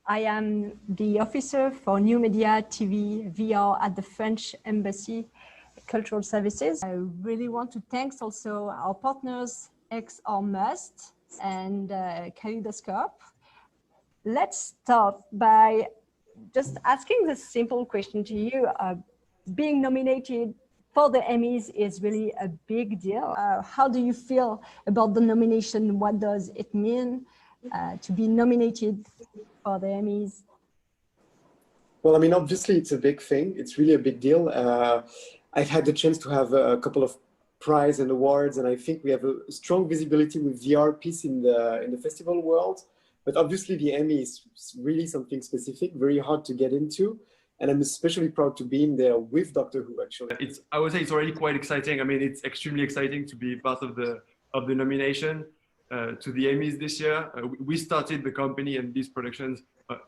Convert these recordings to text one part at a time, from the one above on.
I am the officer for New Media TV VR at the French Embassy Cultural Services. I really want to thank also our partners X or Must and Kaleidoscope. Let's start by just asking this simple question to you. Being nominated for the Emmys is really a big deal. How do you feel about the nomination? What does it mean to be nominated for the Emmys? Well, I mean, obviously it's a big thing. It's really a big deal. I've had the chance to have a couple of prizes and awards, and I think we have a strong visibility with VR piece in the festival world. But obviously the Emmy is really something specific, very hard to get into. And I'm especially proud to be in there with Doctor Who, actually. I would say it's already quite exciting. I mean, it's extremely exciting to be part of the nomination to the Emmys this year. We started the company and these productions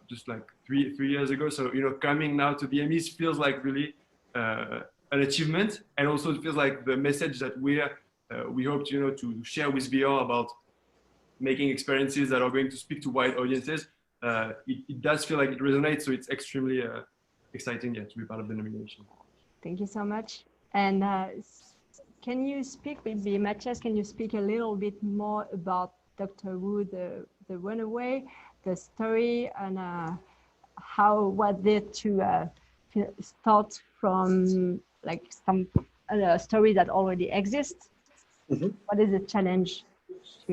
just like three years ago. So, you know, coming now to the Emmys feels like really an achievement. And also it feels like the message that we hope, you know, to share with VR about making experiences that are going to speak to wide audiences. It does feel like it resonates. So it's extremely exciting, yeah, to be part of the nomination. Thank you so much. And can you speak, maybe Mathias, can you speak a little bit more about Doctor Who, the Runaway, the story, and how was it to start from like some story that already exists? Mm-hmm. What is the challenge?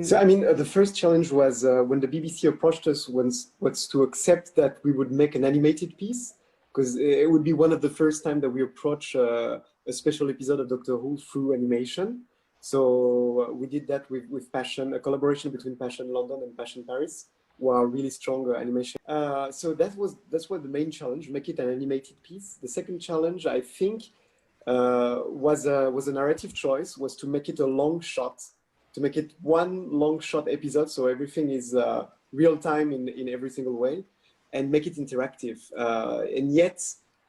So, I mean, the first challenge was when the BBC approached us was to accept that we would make an animated piece, because it would be one of the first time that we approach a special episode of Doctor Who through animation. So we did that with Passion, a collaboration between Passion London and Passion Paris, who are really strong animation. So that's what the main challenge, make it an animated piece. The second challenge, I think, was a narrative choice, was to make it a long shot, to make it one long shot episode, so everything is real time in every single way, and make it interactive, and yet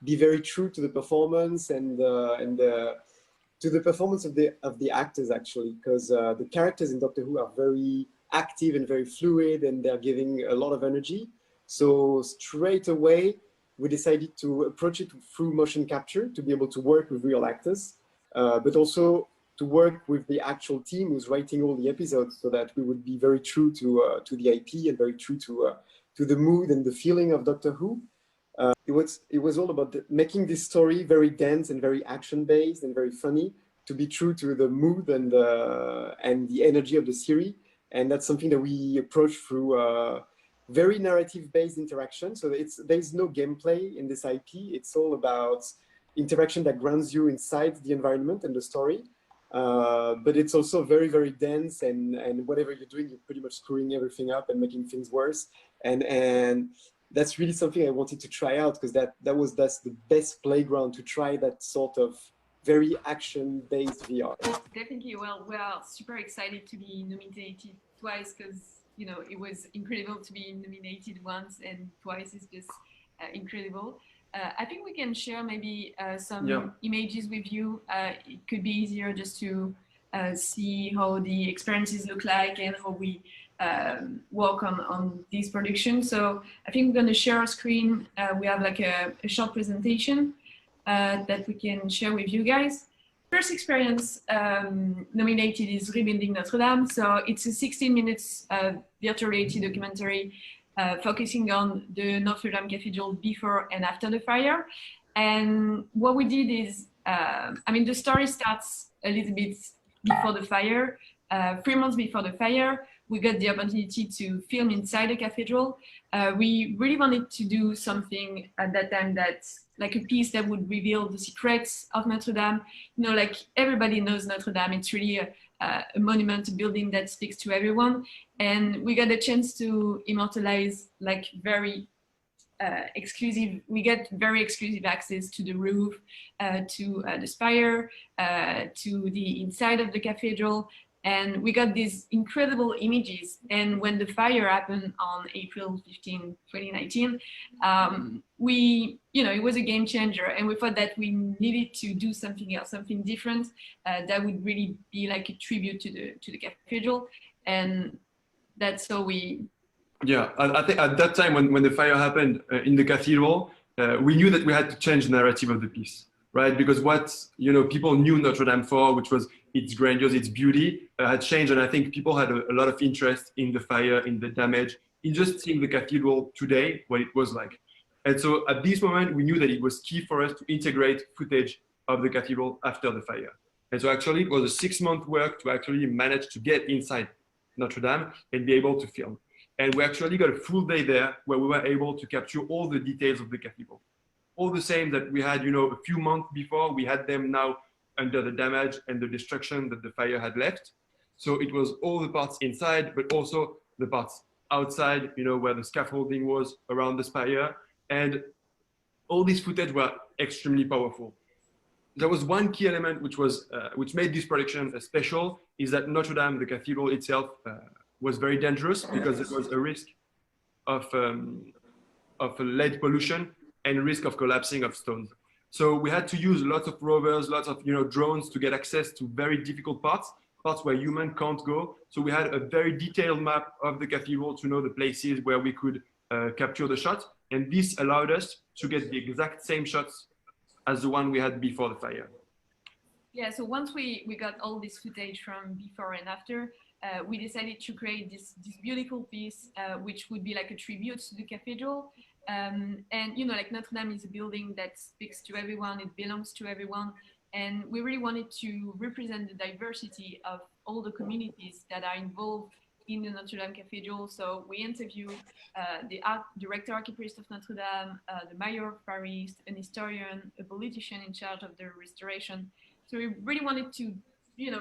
be very true to the performance and to the performance of the actors, actually, because the characters in Doctor Who are very active and very fluid, and they're giving a lot of energy. So straight away, we decided to approach it through motion capture to be able to work with real actors, but also to work with the actual team who's writing all the episodes, so that we would be very true to the IP and very true to the mood and the feeling of Doctor Who. It was all about making this story very dense and very action-based and very funny, to be true to the mood and the energy of the series. And that's something that we approach through very narrative-based interaction. So there's no gameplay in this IP. It's all about interaction that grounds you inside the environment and the story. But it's also very, very dense, and whatever you're doing, you're pretty much screwing everything up and making things worse. And that's really something I wanted to try out, because that's the best playground to try that sort of very action-based VR. Definitely. Well, we are super excited to be nominated twice, because, you know, it was incredible to be nominated once, and twice is just incredible. I think we can share maybe some images with you. It could be easier just to see how the experiences look like and how we work on this production. So I think we're going to share our screen. We have like a short presentation that we can share with you guys. First experience nominated is Rebuilding Notre Dame. So it's a 16 minutes virtual reality documentary focusing on the Notre Dame Cathedral before and after the fire. And what we did is, I mean, the story starts a little bit before the fire, 3 months before the fire. We got the opportunity to film inside the cathedral. We really wanted to do something at that time that's like a piece that would reveal the secrets of Notre Dame. You know, like everybody knows Notre Dame. It's really a monument, a building that speaks to everyone. And we got a chance to immortalize like very exclusive, we get very exclusive access to the roof, to the spire, to the inside of the cathedral. And we got these incredible images. And when the fire happened on April 15, 2019, it was a game changer. And we thought that we needed to do something else, something different that would really be like a tribute to the cathedral. And that's how we Yeah, I think at that time when the fire happened in the cathedral, we knew that we had to change the narrative of the piece, right? Because what people knew Notre Dame for, which was its grandeur, its beauty, had changed, and I think people had a lot of interest in the fire, in the damage, in just seeing the cathedral today, what it was like. And so at this moment, we knew that it was key for us to integrate footage of the cathedral after the fire. And so actually, it was a 6-month work to actually manage to get inside Notre Dame and be able to film. And we actually got a full day there where we were able to capture all the details of the cathedral. All the same that we had, a few months before, we had them now under the damage and the destruction that the fire had left. So it was all the parts inside, but also the parts outside, where the scaffolding was around the spire. And all these footage were extremely powerful. There was one key element which made this production special, is that Notre Dame, the cathedral itself, was very dangerous because there was a risk of lead pollution and risk of collapsing of stones. So we had to use lots of rovers, lots of drones to get access to very difficult parts where human can't go. So we had a very detailed map of the cathedral to know the places where we could capture the shot. And this allowed us to get the exact same shots as the one we had before the fire. Yeah, so once we got all this footage from before and after, we decided to create this beautiful piece, which would be like a tribute to the cathedral. And like Notre Dame is a building that speaks to everyone, it belongs to everyone. And we really wanted to represent the diversity of all the communities that are involved in the Notre Dame Cathedral. So we interviewed the director archipriest of Notre Dame, the mayor of Paris, an historian, a politician in charge of the restoration. So we really wanted to,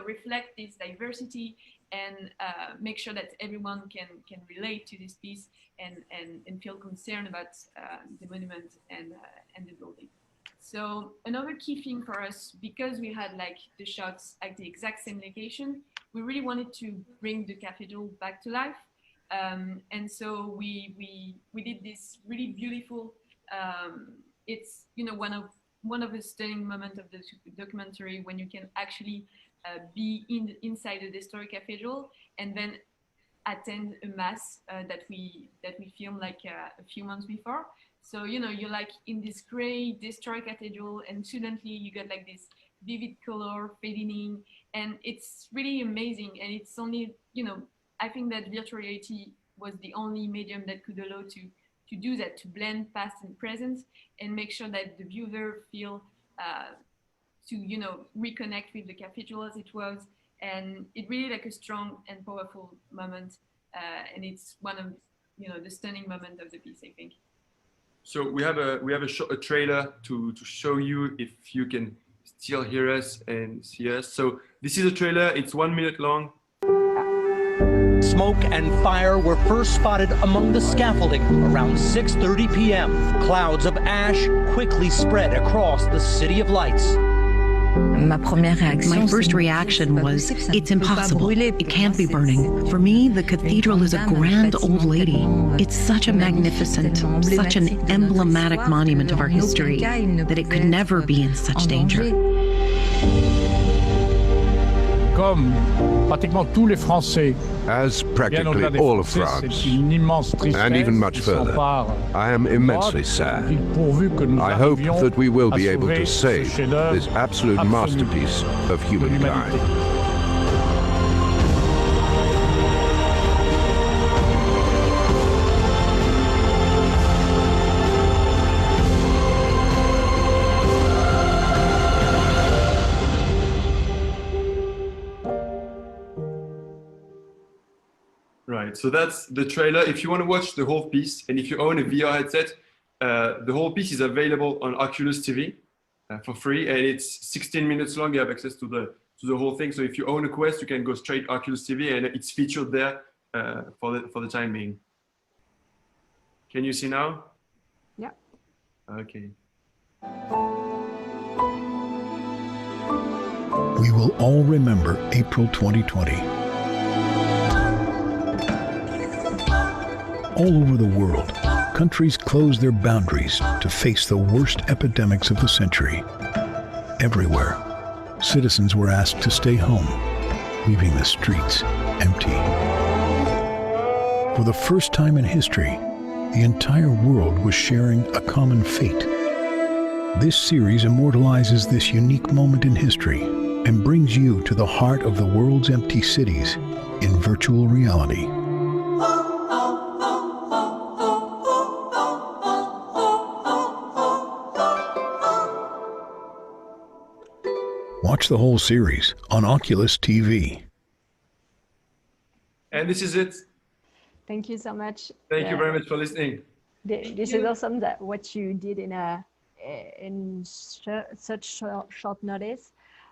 reflect this diversity and make sure that everyone can relate to this piece and feel concerned about the monument and the building. So another key thing for us, because we had like the shots at the exact same location, we really wanted to bring the cathedral back to life. And so we did this really beautiful, it's one of the stunning moments of the documentary when you can actually be inside the historic cathedral and then attend a mass that we filmed like a few months before. So you're like in this great historic cathedral, and suddenly you get like this vivid color fading in, and it's really amazing. And it's only I think that virtual reality was the only medium that could allow to do that, to blend past and present and make sure that the viewer feel to reconnect with the cathedral as it was. And it really like a strong and powerful moment, and it's one of the stunning moment of the piece, I think. So we have a trailer to show you, if you can still hear us and see us. So this is a trailer, it's 1 minute long. Smoke and fire were first spotted among the scaffolding around 6:30 p.m. Clouds of ash quickly spread across the City of Lights. My first reaction was, it's impossible. It can't be burning. For me, the cathedral is a grand old lady. It's such a magnificent, such an emblematic monument of our history that it could never be in such danger. As practically all of France, and even much further, I am immensely sad. I hope that we will be able to save this absolute masterpiece of humankind. Right, so that's the trailer. If you want to watch the whole piece, and if you own a VR headset, the whole piece is available on Oculus TV for free, and it's 16 minutes long. You have access to the whole thing. So if you own a Quest, you can go straight Oculus TV, and it's featured there for the time being. Can you see now? Yeah. Okay. We will all remember April 2020. All over the world, countries closed their boundaries to face the worst epidemics of the century. Everywhere, citizens were asked to stay home, leaving the streets empty. For the first time in history, the entire world was sharing a common fate. This series immortalizes this unique moment in history and brings you to the heart of the world's empty cities in virtual reality. Watch the whole series on Oculus TV. And this is it. Thank you so much. Thank you very much for listening. This is awesome that what you did in such short notice.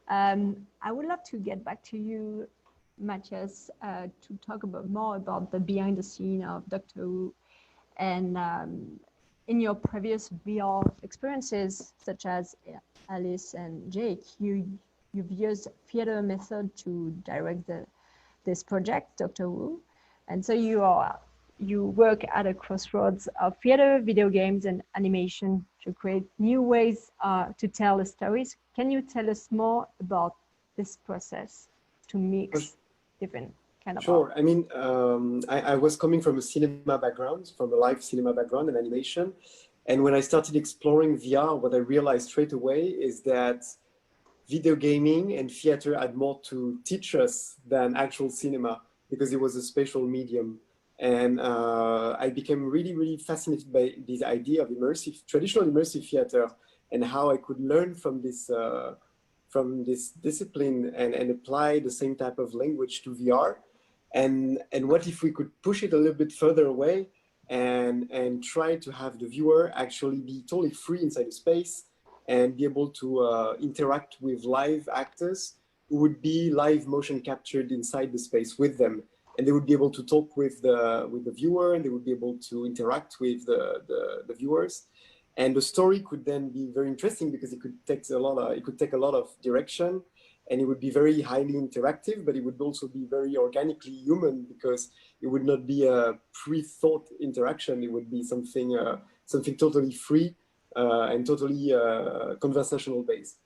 I would love to get back to you, Mathias, to talk more about the behind the scene of Doctor Who. And in your previous VR experiences, such as Alice and Jake, you've used theater method to direct this project, Doctor Who. And so you work at a crossroads of theater, video games, and animation to create new ways to tell the stories. Can you tell us more about this process to mix different kind of Sure. art? I mean, I was coming from a cinema background, from a live cinema background and animation. And when I started exploring VR, what I realized straight away is that video gaming and theater had more to teach us than actual cinema, because it was a spatial medium. And I became really, really fascinated by this idea of traditional immersive theater, and how I could learn from this discipline and apply the same type of language to VR. And what if we could push it a little bit further away and try to have the viewer actually be totally free inside the space and be able to interact with live actors who would be live motion captured inside the space with them. And they would be able to talk with the viewer, and they would be able to interact with the viewers. And the story could then be very interesting because it could take a lot of direction, and it would be very highly interactive, but it would also be very organically human, because it would not be a pre-thought interaction. It would be something totally free and totally conversational based.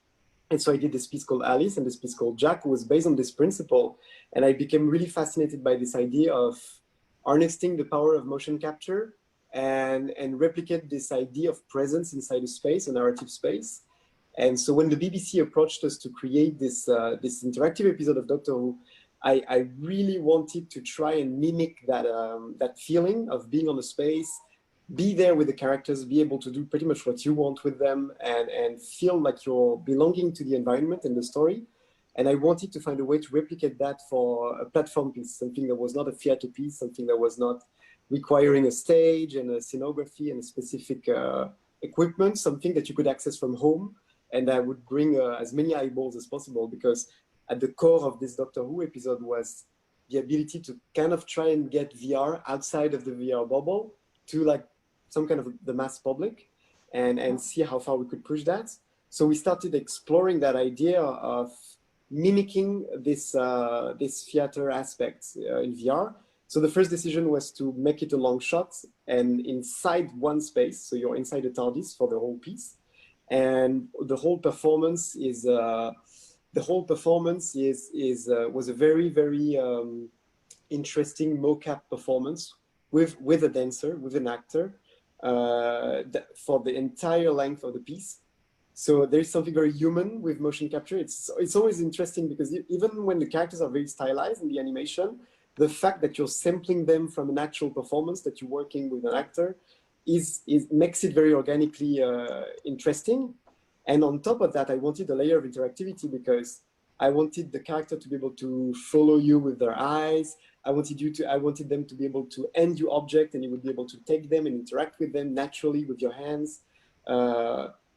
And so I did this piece called Alice and this piece called Jack, who was based on this principle. And I became really fascinated by this idea of harnessing the power of motion capture and replicate this idea of presence inside a space, a narrative space. And so when the BBC approached us to create this interactive episode of Doctor Who, I really wanted to try and mimic that feeling of being on a space, be there with the characters, be able to do pretty much what you want with them, and feel like you're belonging to the environment and the story. And I wanted to find a way to replicate that for a platform piece, something that was not a theater piece, something that was not requiring a stage and a scenography and a specific equipment, something that you could access from home, and that would bring as many eyeballs as possible, because at the core of this Doctor Who episode was the ability to kind of try and get VR outside of the VR bubble to like some kind of the mass public, and see how far we could push that. So we started exploring that idea of mimicking this theater aspect in VR. So the first decision was to make it a long shot and inside one space. So you're inside a TARDIS for the whole piece. And the whole performance was a very, very interesting mocap performance with a dancer, with an actor, for the entire length of the piece. So there's something very human with motion capture. It's always interesting because even when the characters are very stylized in the animation, the fact that you're sampling them from an actual performance, that you're working with an actor, makes it very organically interesting. And on top of that, I wanted a layer of interactivity because I wanted the character to be able to follow you with their eyes. I wanted them to be able to hand you objects, and you would be able to take them and interact with them naturally with your hands.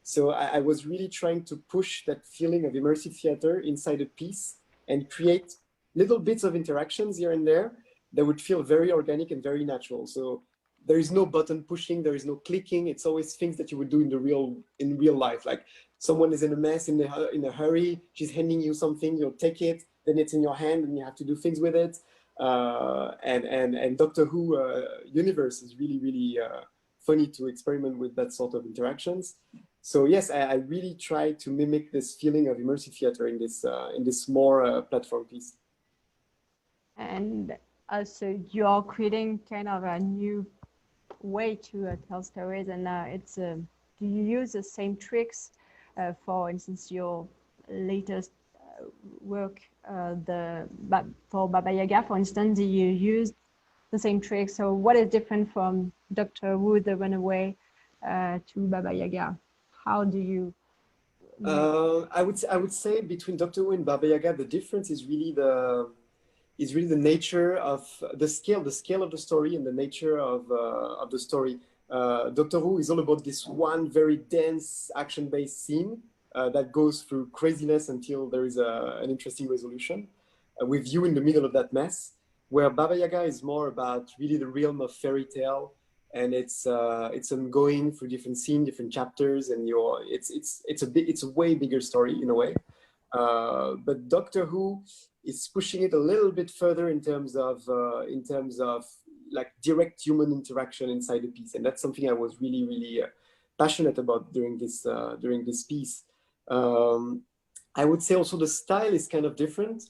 So I was really trying to push that feeling of immersive theater inside a piece and create little bits of interactions here and there that would feel very organic and very natural. So there is no button pushing, there is no clicking. It's always things that you would do in real life. Like someone is in a mess, in a hurry, she's handing you something, you'll take it, then it's in your hand and you have to do things with it. And Doctor Who universe is really, really funny to experiment with that sort of interactions. So yes, I really try to mimic this feeling of immersive theater in this more platform piece. And So you are creating kind of a new way to tell stories, and do you use the same tricks? For instance, your latest work, for Baba Yaga, for instance, do you use the same tricks? So what is different from Doctor Who, the Runaway, to Baba Yaga? How do you? I would say between Doctor Who and Baba Yaga, the difference is really the nature of the scale of the story and the nature of the story. Doctor Who is all about this one very dense action-based scene that goes through craziness until there is an interesting resolution with you in the middle of that mess, where Baba Yaga is more about really the realm of fairy tale, and it's ongoing through different scenes, different chapters, and it's a way bigger story in a way. But Doctor Who is pushing it a little bit further in terms of like direct human interaction inside the piece, and that's something I was really passionate about during this piece. I would say also the style is kind of different.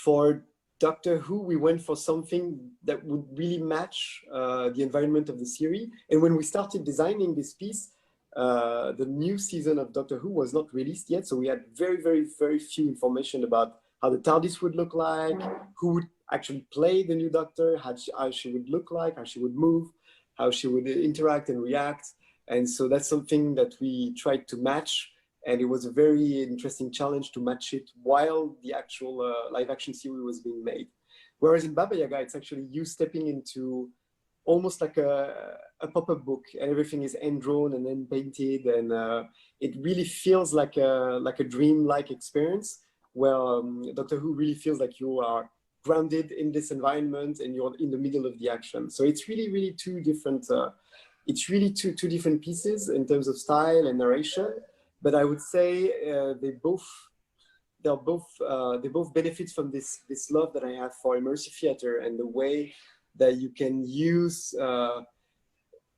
For Doctor Who, we went for something that would really match the environment of the series, and when we started designing this piece, the new season of Doctor Who was not released yet, so we had very few information about how the TARDIS would look like, who would actually play the new Doctor, how she would look like, how she would move, how she would interact and react. And so that's something that we tried to match, and it was a very interesting challenge to match it while the actual live action series was being made. Whereas in Baba Yaga, it's actually you stepping into almost like a pop-up book, and everything is hand-drawn and then painted, and it really feels like a dream-like experience, where Doctor Who really feels like you are grounded in this environment and you're in the middle of the action. So it's really two different two different pieces in terms of style and narration, but I would say they both benefit from this love that I have for immersive theater and the way that you can use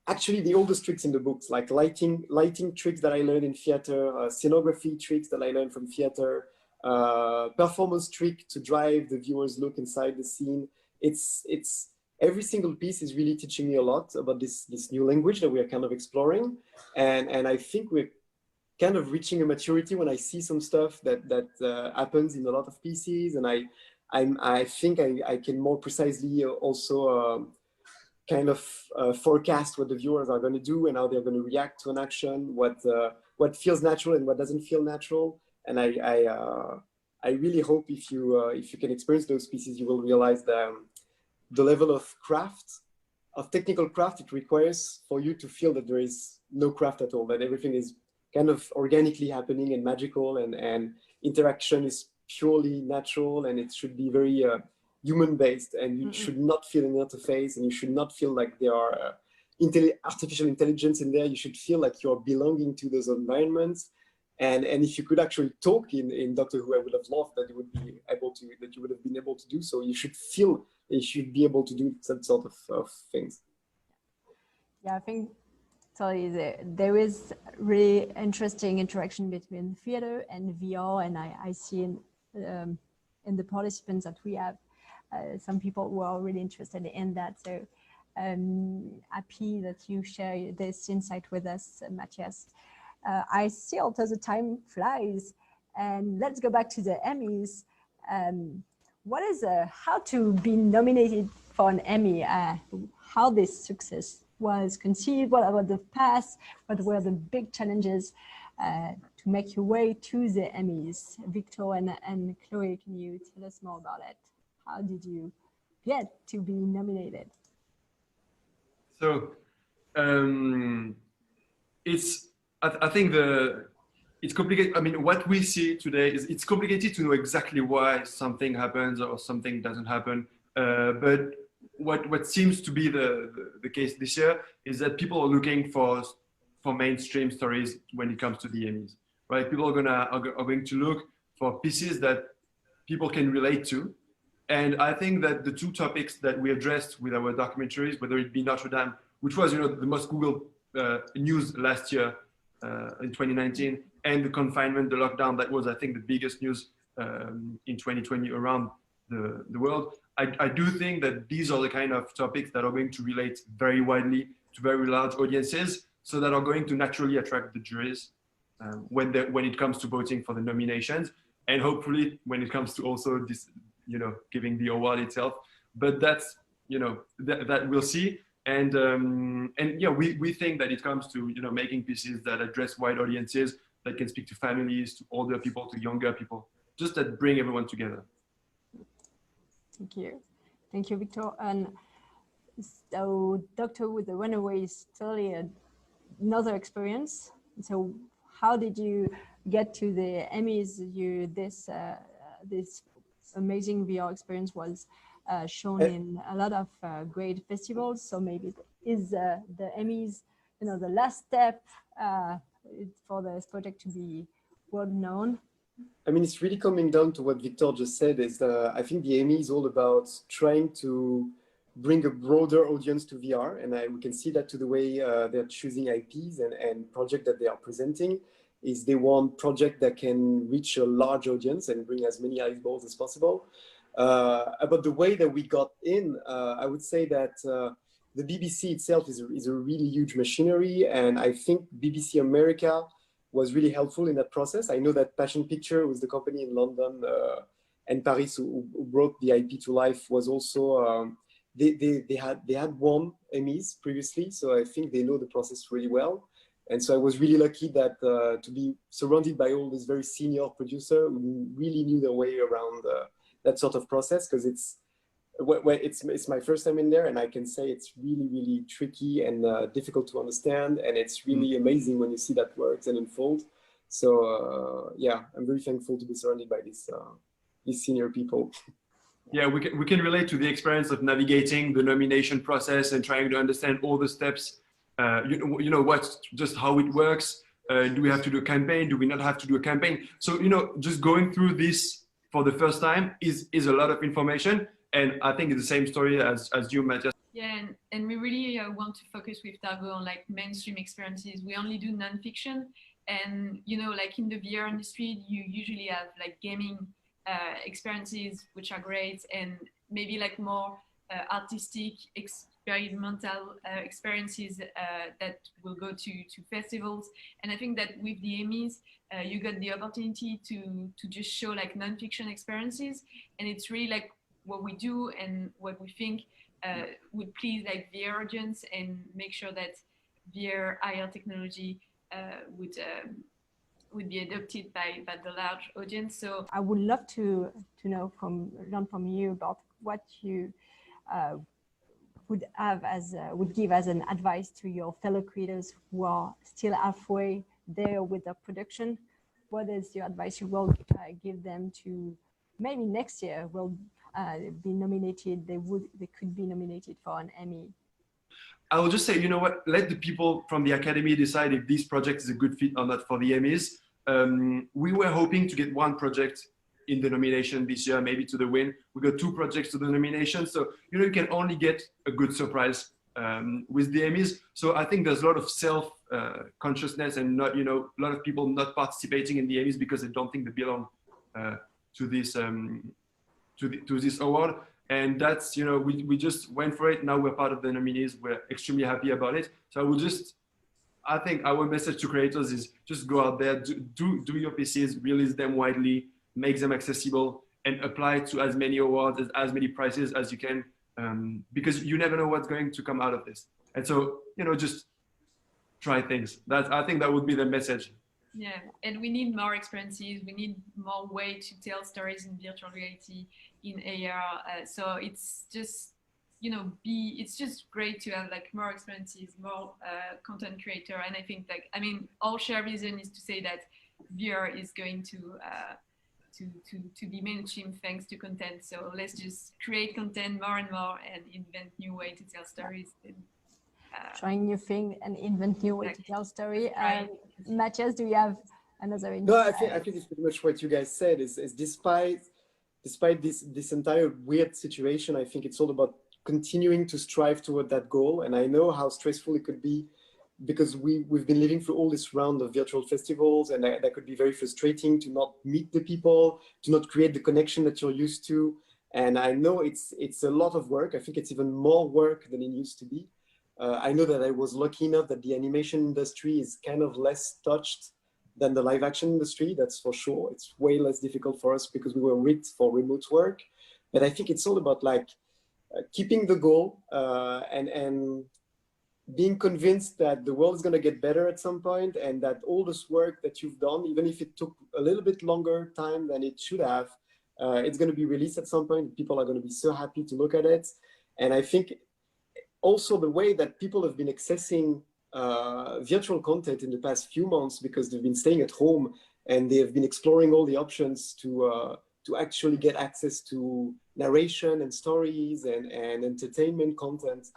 actually the oldest tricks in the books, like lighting tricks that I learned in theater, scenography tricks that I learned from theater, performance trick to drive the viewer's look inside the scene. It's every single piece is really teaching me a lot about this new language that we are kind of exploring, and I think we're kind of reaching a maturity when I see some stuff that happens in a lot of pieces, and I think I can more precisely also kind of forecast what the viewers are going to do and how they're going to react to an action, what feels natural and what doesn't feel natural. And I really hope if you can experience those pieces, you will realize the level of craft, of technical craft it requires for you to feel that there is no craft at all, that everything is kind of organically happening and magical, and interaction is purely natural, and it should be very human-based, and you should not feel an interface, and you should not feel like there are artificial intelligence in there. You should feel like you're belonging to those environments. And if you could actually talk in Doctor Who, I would have loved that you would have been able to do so. You should feel, you should be able to do that sort of things. Yeah, I think totally there is really interesting interaction between theater and VR, and I see in the participants that we have some people who are really interested in that. So happy that you share this insight with us, Mathias. I see also the time flies, and let's go back to the Emmys. What is how to be nominated for an Emmy? How this success was conceived? What about the past? What were the big challenges to make your way to the Emmys? Victor and Chloé, can you tell us more about it? How did you get to be nominated? So I think it's complicated. I mean, what we see today is it's complicated to know exactly why something happens or something doesn't happen. But what seems to be the case this year is that people are looking for mainstream stories when it comes to the Emmys, right? People are going to look for pieces that people can relate to. And I think that the two topics that we addressed with our documentaries, whether it be Notre Dame, which was the most Googled news last year, in 2019, and the confinement, the lockdown, that was, I think, the biggest news in 2020 around the world. I do think that these are the kind of topics that are going to relate very widely to very large audiences, so that are going to naturally attract the juries when it comes to voting for the nominations, and hopefully when it comes to also this, giving the award itself. But that's, that we'll see. And yeah, we think that it comes to, making pieces that address wide audiences, that can speak to families, to older people, to younger people, just that bring everyone together. Thank you, Victor. And so Doctor with the Runaway is totally another experience. So how did you get to the Emmys? This amazing VR experience was shown in a lot of great festivals. So maybe is the Emmys, the last step for this project to be world known? I mean, it's really coming down to what Victor just said. Is I think the Emmy is all about trying to bring a broader audience to VR, and we can see that to the way they're choosing IPs and projects that they are presenting. Is they want projects that can reach a large audience and bring as many eyeballs as possible. About the way that we got in, I would say that the BBC itself is a really huge machinery, and I think BBC America was really helpful in that process. I know that Passion Picture, was the company in London and Paris who brought the IP to life, was also they had won Emmys previously, so I think they know the process really well. And so I was really lucky that to be surrounded by all these very senior producers who really knew their way around that sort of process, because it's my first time in there, and I can say it's really, really tricky and difficult to understand, and it's really amazing when you see that works and unfold. So yeah, I'm very thankful to be surrounded by these senior people. Yeah, we can relate to the experience of navigating the nomination process and trying to understand all the steps. Just how it works. Do we have to do a campaign? Do we not have to do a campaign? So just going through this for the first time is a lot of information. And I think it's the same story as you, Mathias. Yeah, and we really want to focus with Targo on like mainstream experiences. We only do nonfiction, and like in the VR industry, you usually have like gaming experiences, which are great, and maybe like more artistic, experimental experiences that will go to festivals. And I think that with the Emmys, you got the opportunity to just show like nonfiction experiences, and it's really like what we do and what we think would please like VR audience and make sure that VR IR technology would be adopted by the large audience. So I would love to learn from you about what you would give as an advice to your fellow creators who are still halfway there with the production. What is your advice you will give them to maybe next year will be nominated? They could be nominated for an Emmy. I will just say, let the people from the Academy decide if this project is a good fit or not for the Emmys. We were hoping to get one project in the nomination this year, maybe to the win. We got 2 projects to the nomination. So, you can only get a good surprise with the Emmys. So I think there's a lot of self-consciousness and not, a lot of people not participating in the Emmys because they don't think they belong to this to this award. And that's, we just went for it. Now we're part of the nominees. We're extremely happy about it. So I think our message to creators is just go out there, do your pieces, release them widely, make them accessible, and apply to as many awards, as many prizes as you can, because you never know what's going to come out of this. And so, just try things. I think that would be the message. Yeah, and we need more experiences. We need more way to tell stories in virtual reality, in AR. So it's just, it's just great to have like more experiences, more content creator. And I think our shared vision is to say that VR is going to be mainstream thanks to content. So let's just create content more and more and invent new way to tell stories. And, trying new things and invent new way to tell story. Right. Mathias, do you have another insight? No, I think it's pretty much what you guys said. Is despite this entire weird situation, I think it's all about continuing to strive toward that goal. And I know how stressful it could be because we've been living through all this round of virtual festivals, and that could be very frustrating to not meet the people, to not create the connection that you're used to. And I know it's a lot of work. I think it's even more work than it used to be. I know that I was lucky enough that the animation industry is kind of less touched than the live action industry, that's for sure. It's way less difficult for us because we were rigged for remote work. But I think it's all about like keeping the goal and being convinced that the world is going to get better at some point, and that all this work that you've done, even if it took a little bit longer time than it should have, it's going to be released at some point. People are going to be so happy to look at it. And I think also the way that people have been accessing virtual content in the past few months, because they've been staying at home and they have been exploring all the options to actually get access to narration and stories and entertainment content.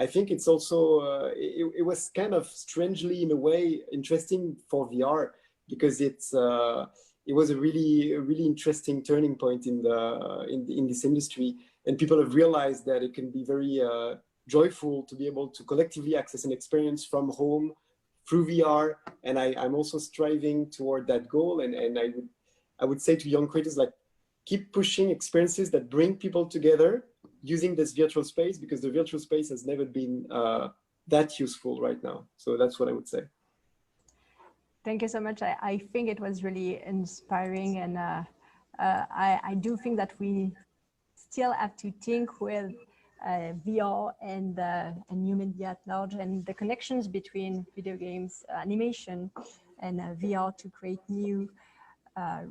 I think it's also, it was kind of strangely in a way interesting for VR, because it was a really interesting turning point in this industry, and people have realized that it can be very joyful to be able to collectively access an experience from home through VR. And I'm also striving toward that goal. And I would say to young creators, like, keep pushing experiences that bring people together using this virtual space, because the virtual space has never been that useful right now. So that's what I would say. Thank you so much. I think it was really inspiring, and I do think that we still have to think with VR and new media at large, and the connections between video games, animation, and VR to create new,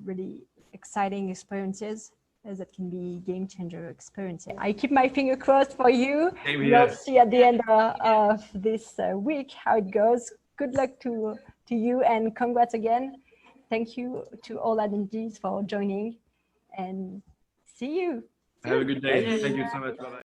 really exciting experiences that can be game changer experiences. I keep my finger crossed for you. We'll see at the end of this week how it goes. Good luck to you, and congrats again. Thank you to all attendees for joining, and see you. Have a good day. Thank you so much. Bye-bye.